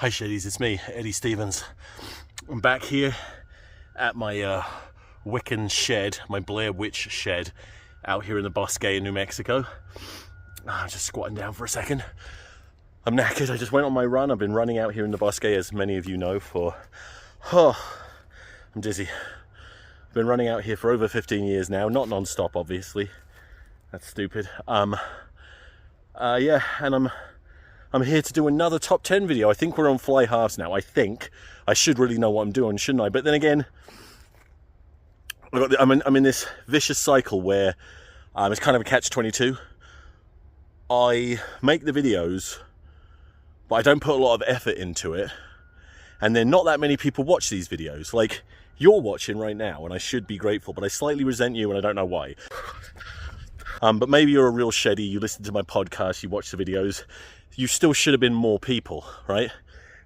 Hi Sheddies, it's me, Eddie Stevens. I'm back here at my Wiccan shed, my Blair Witch shed, out here in the Bosque in New Mexico. I'm just squatting down for a second. I'm knackered, I just went on my run. I've been running out here in the Bosque, as many of you know, I'm dizzy. I've been running out here for over 15 years now, not non-stop obviously. That's stupid. Yeah, and I'm here to do another top 10 video. I think we're on flyhalves now. I think I should really know what I'm doing, shouldn't I? But then again, I'm in this vicious cycle where it's kind of a catch-22. I make the videos, but I don't put a lot of effort into it, and then not that many people watch these videos. Like you're watching right now, and I should be grateful, but I slightly resent you, and I don't know why. But maybe you're a real sheddy, you listen to my podcast, you watch the videos. You still should have been more people, right?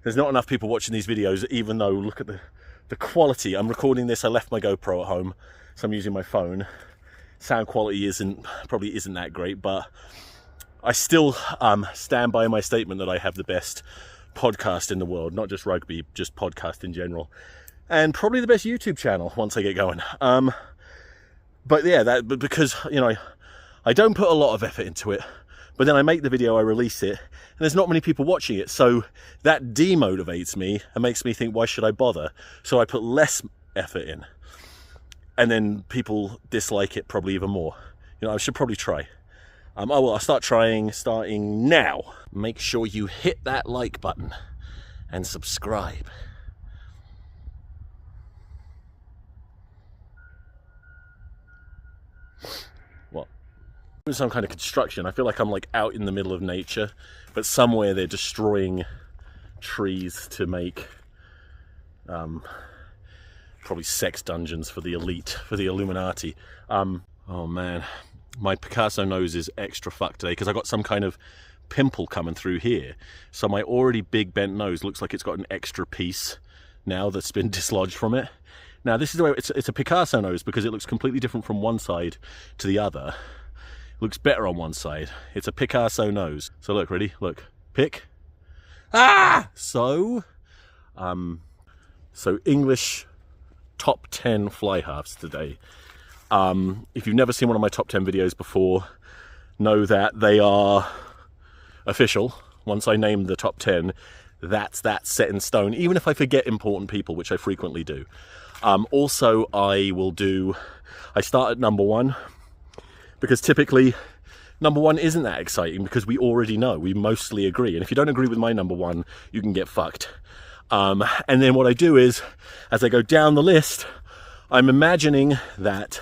There's not enough people watching these videos, even though, look at the quality. I'm recording this, I left my GoPro at home, so I'm using my phone. Sound quality probably isn't that great, but I still stand by my statement that I have the best podcast in the world, not just rugby, just podcast in general. And probably the best YouTube channel once I get going. But yeah, because, you know, I don't put a lot of effort into it, but then I make the video, I release it, and there's not many people watching it, so that demotivates me and makes me think, why should I bother? So I put less effort in, and then people dislike it probably even more. You know, I should probably try. I'll start starting now. Make sure you hit that like button and subscribe. What? Some kind of construction. I feel like I'm like out in the middle of nature, but somewhere they're destroying trees to make probably sex dungeons for the elite, for the Illuminati. Oh man, my Picasso nose is extra fucked today because I got some kind of pimple coming through here, so my already big bent nose looks like it's got an extra piece now that's been dislodged from it. Now this is the way it's a Picasso nose because it looks completely different from one side to the other. Looks better on one side. It's a Picasso nose. So look, ready? Look. Pick. Ah! So English top 10 fly halves today. If you've never seen one of my top 10 videos before, know that they are official. Once I name the top 10, that's set in stone, even if I forget important people, which I frequently do. Also, I start at number 1. Because typically, number 1 isn't that exciting because we already know, we mostly agree. And if you don't agree with my number 1, you can get fucked. And then what I do is, as I go down the list, I'm imagining that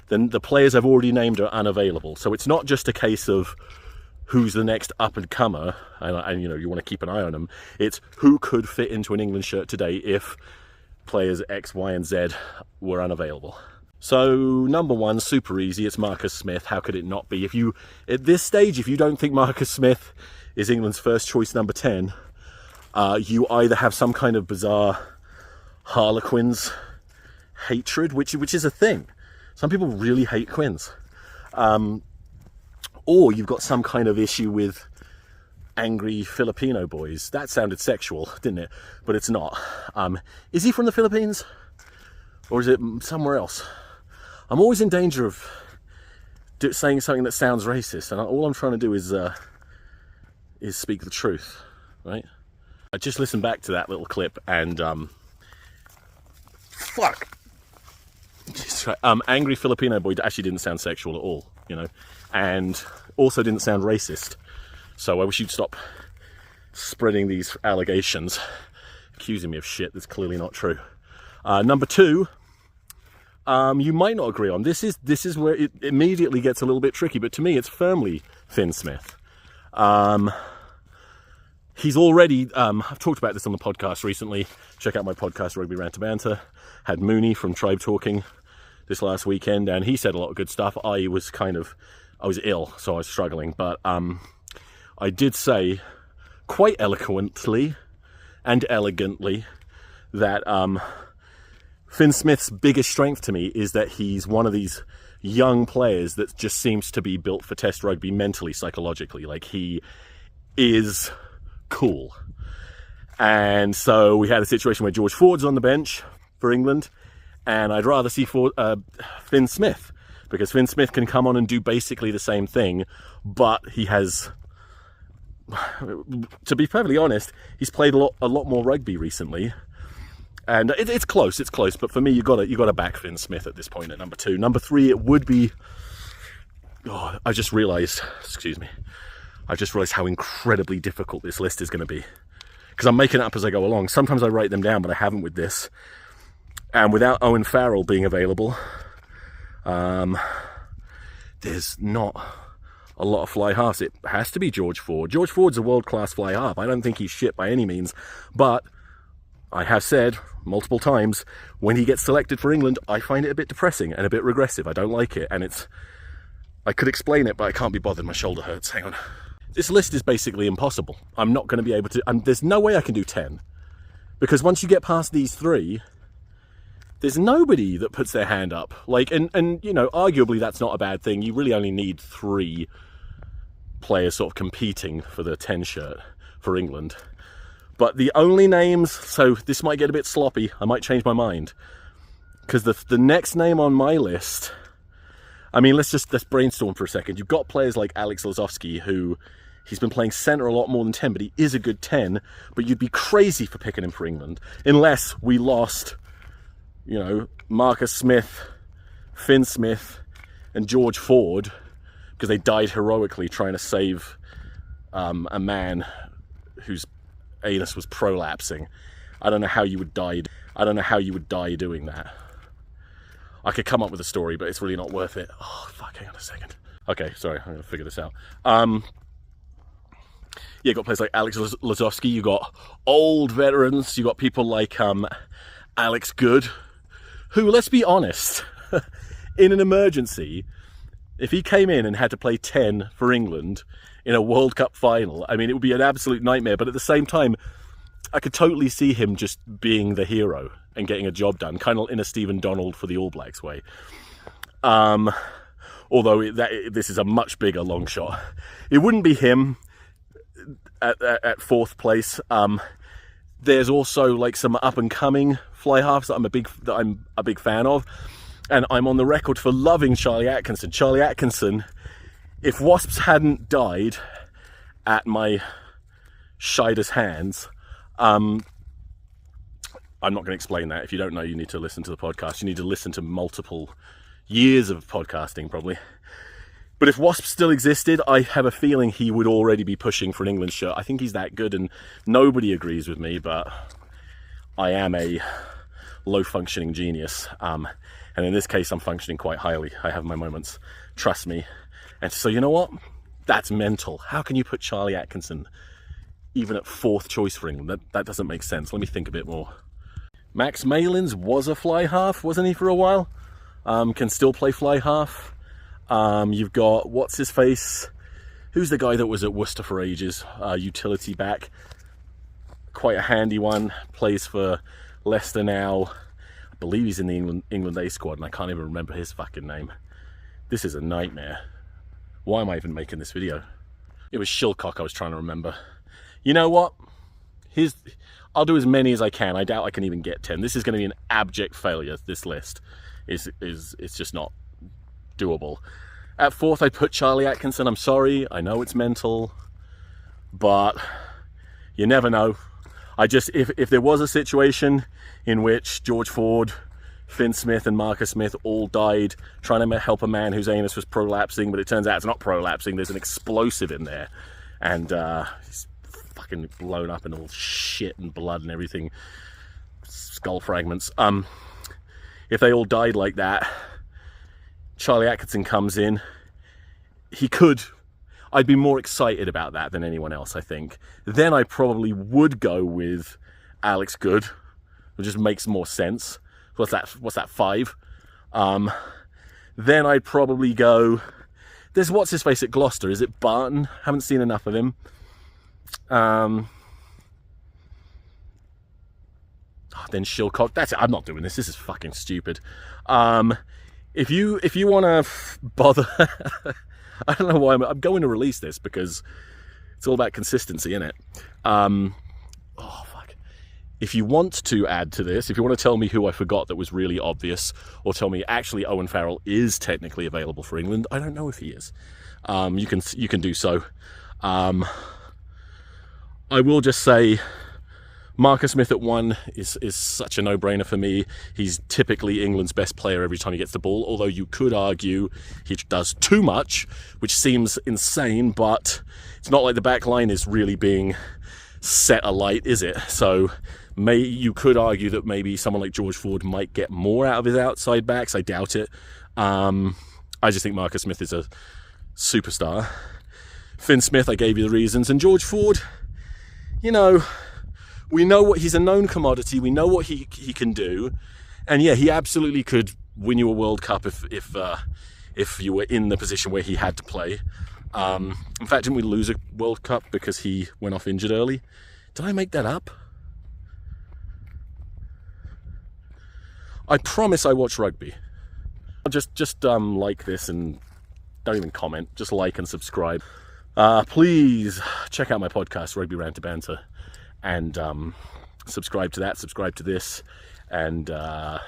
the players I've already named are unavailable. So it's not just a case of who's the next up-and-comer, and you know, you want to keep an eye on them. It's who could fit into an England shirt today if players X, Y, and Z were unavailable. So number 1, super easy, it's Marcus Smith. How could it not be? If you, at this stage, if you don't think Marcus Smith is England's first choice number 10, you either have some kind of bizarre Harlequins hatred, which is a thing. Some people really hate Quins. Or you've got some kind of issue with angry Filipino boys. That sounded sexual, didn't it? But it's not. Is he from the Philippines? Or is it somewhere else? I'm always in danger of saying something that sounds racist, and all I'm trying to do is speak the truth, right? I just listened back to that little clip, and fuck. Angry Filipino boy actually didn't sound sexual at all, you know, and also didn't sound racist. So I wish you'd stop spreading these allegations, accusing me of shit that's clearly not true. Number 2. You might not agree on. This is where it immediately gets a little bit tricky, but to me it's firmly Finn Smith. He's already, I've talked about this on the podcast recently. Check out my podcast, Rugby Rant Banter. Had Mooney from Tribe talking this last weekend, and he said a lot of good stuff. I was ill, so I was struggling, but I did say quite eloquently and elegantly that Finn Smith's biggest strength to me is that he's one of these young players that just seems to be built for Test rugby mentally, psychologically. Like, he is cool. And so we had a situation where George Ford's on the bench for England, and I'd rather see Finn Smith, because Finn Smith can come on and do basically the same thing, but he has, to be perfectly honest, he's played a lot more rugby recently, and it's close, but for me, you got to back Finn Smith at this point at number 2. Number 3, it would be, I just realised how incredibly difficult this list is going to be, because I'm making it up as I go along. Sometimes I write them down, but I haven't with this, and without Owen Farrell being available, there's not a lot of fly halves. It has to be George Ford. George Ford's a world-class fly half. I don't think he's shit by any means, but I have said multiple times, when he gets selected for England, I find it a bit depressing and a bit regressive. I don't like it, and I could explain it, but I can't be bothered. My shoulder hurts. Hang on. This list is basically impossible. I'm not going to be able to, there's no way I can do 10, because once you get past these 3, there's nobody that puts their hand up. Like, and you know, arguably that's not a bad thing. You really only need 3 players sort of competing for the 10 shirt for England. But the only names, so this might get a bit sloppy, I might change my mind, because the next name on my list, I mean, let's brainstorm for a second. You've got players like Alex Lazowski, who he's been playing centre a lot more than 10, but he is a good 10, but you'd be crazy for picking him for England, unless we lost, you know, Marcus Smith, Finn Smith, and George Ford, because they died heroically trying to save a man whose anus was prolapsing. I don't know how you would die. I don't know how you would die doing that. I could come up with a story, but it's really not worth it. Oh, fuck, hang on a second. Okay, sorry, I'm going to figure this out. Yeah, you got players like Alex Lazowski, you got old veterans, you got people like Alex Good, who, let's be honest, in an emergency, if he came in and had to play 10 for England in a World Cup final, I mean, it would be an absolute nightmare, but at the same time, I could totally see him just being the hero and getting a job done, kind of in a Stephen Donald for the All Blacks way. Although this is a much bigger long shot. It wouldn't be him at 4th place. There's also like some up and coming fly halves that I'm a big fan of, and I'm on the record for loving Charlie Atkinson. Charlie Atkinson, if Wasps hadn't died at my Scheider's hands, I'm not going to explain that. If you don't know, you need to listen to the podcast. You need to listen to multiple years of podcasting, probably. But if Wasp still existed, I have a feeling he would already be pushing for an England shirt. I think he's that good, and nobody agrees with me, but I am a low-functioning genius. And in this case, I'm functioning quite highly. I have my moments. Trust me. And so, you know what? That's mental. How can you put Charlie Atkinson even at 4th choice for England? That doesn't make sense. Let me think a bit more. Max Malins was a fly half, wasn't he, for a while? Can still play fly half. You've got, what's his face? Who's the guy that was at Worcester for ages? Utility back. Quite a handy one. Plays for Leicester now. I believe he's in the England A squad, and I can't even remember his fucking name. This is a nightmare. Why am I even making this video? It was Shilcock I was trying to remember. You know what? I'll do as many as I can. I doubt I can even get 10. This is going to be an abject failure, this list. It's just not doable. At 4th, I put Charlie Atkinson. I'm sorry. I know it's mental. But you never know. If there was a situation in which George Ford, Finn Smith and Marcus Smith all died trying to help a man whose anus was prolapsing, but it turns out it's not prolapsing, there's an explosive in there, and he's fucking blown up and all shit and blood and everything, skull fragments. If they all died like that, Charlie Atkinson comes in, I'd be more excited about that than anyone else, I think. Then I probably would go with Alex Good, which just makes more sense. What's that, 5? Then I'd probably go, there's what's his face at Gloucester, is it Barton? Haven't seen enough of him. Then Shilcock. That's it. I'm not doing this. This is fucking stupid. If you want to bother, I don't know why I'm going to release this, because it's all about consistency, isn't it? Oh fuck. If you want to add to this, if you want to tell me who I forgot that was really obvious, or tell me actually Owen Farrell is technically available for England, I don't know if he is. You can do so. I will just say Marcus Smith at 1 is such a no-brainer for me. He's typically England's best player every time he gets the ball, although you could argue he does too much, which seems insane, but it's not like the back line is really being set alight, is it? So you could argue that maybe someone like George Ford might get more out of his outside backs. I doubt it. I just think Marcus Smith is a superstar. Finn Smith, I gave you the reasons. And George Ford, you know, we know what he's a known commodity. We know what he can do. And yeah, he absolutely could win you a World Cup if you were in the position where he had to play. In fact, didn't we lose a World Cup because he went off injured early? Did I make that up? I promise I watch rugby. Just like this and don't even comment. Just like and subscribe. Please check out my podcast, Rugby Rant Banter, and subscribe to that. Subscribe to this, and well,